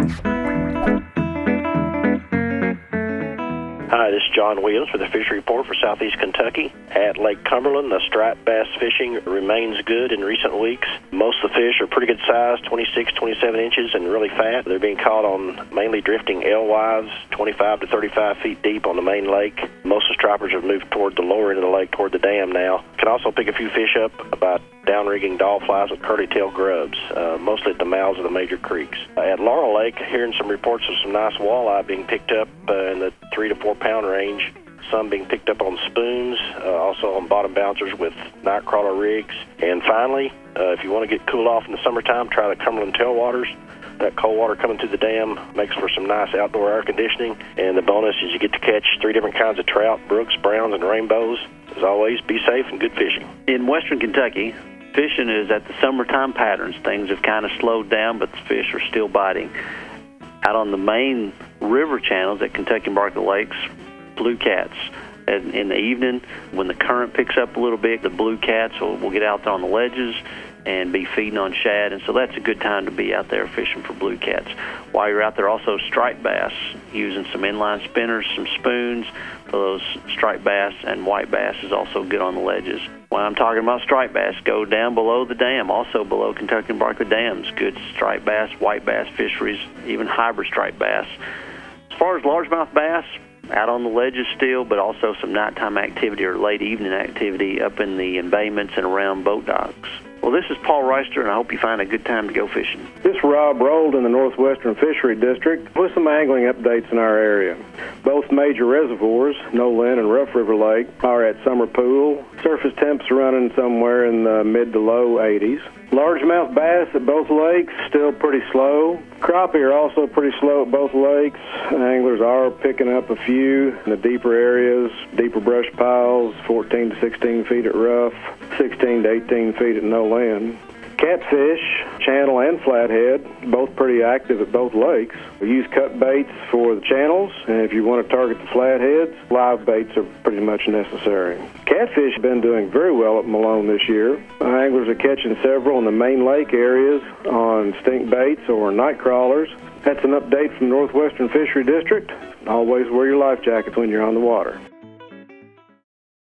Hi, this is John Williams with the Fishery Report for Southeast Kentucky. At Lake Cumberland, the striped bass fishing remains good in recent weeks. Most of the fish are pretty good size, 26, 27 inches, and really fat. They're being caught on mainly drifting alewives, 25 to 35 feet deep on the main lake. Most of the stripers have moved toward the lower end of the lake, toward the dam now. Can also pick a few fish up about downrigging dollflies and curly-tailed grubs, mostly at the mouths of the major creeks. At Laurel Lake, hearing some reports of some nice walleye being picked up in the 3 to 4 pound range, some being picked up on spoons, also on bottom bouncers with night crawler rigs. And finally, if you want to get cool off in the summertime, try the Cumberland tailwaters. That cold water coming through the dam makes for some nice outdoor air conditioning. And the bonus is you get to catch 3 different kinds of trout, brooks, browns, and rainbows. As always, be safe and good fishing. In western Kentucky, fishing is at the summertime patterns. Things have kind of slowed down, but the fish are still biting. Out on the main river channels at Kentucky and Barkley Lakes, blue cats. And in the evening, when the current picks up a little bit, the blue cats will get out there on the ledges and be feeding on shad, and so that's a good time to be out there fishing for blue cats. While you're out there, also striped bass, using some inline spinners, some spoons for those striped bass, and white bass is also good on the ledges. When I'm talking about striped bass, go down below the dam, also below Kentucky and Barkley dams. Good striped bass, white bass fisheries, even hybrid striped bass. As far as largemouth bass, out on the ledges still, but also some nighttime activity or late evening activity up in the embayments and around boat docks. Well, this is Paul Reister, and I hope you find a good time to go fishing. This is Rob Rold in the Northwestern Fishery District with some angling updates in our area. Both major reservoirs, Nolan and Rough River Lake, are at summer pool. Surface temps are running somewhere in the mid to low 80s. Largemouth bass at both lakes, still pretty slow. Crappie are also pretty slow at both lakes. Anglers are picking up a few in the deeper areas, deeper brush piles, 14 to 16 feet at Rough, 16 to 18 feet at Nolan. Catfish, channel and flathead, both pretty active at both lakes. We use cut baits for the channels, and if you want to target the flatheads, live baits are pretty much necessary. Catfish have been doing very well at Malone this year. Anglers are catching several in the main lake areas on stink baits or night crawlers. That's an update from Northwestern Fishery District. Always wear your life jackets when you're on the water.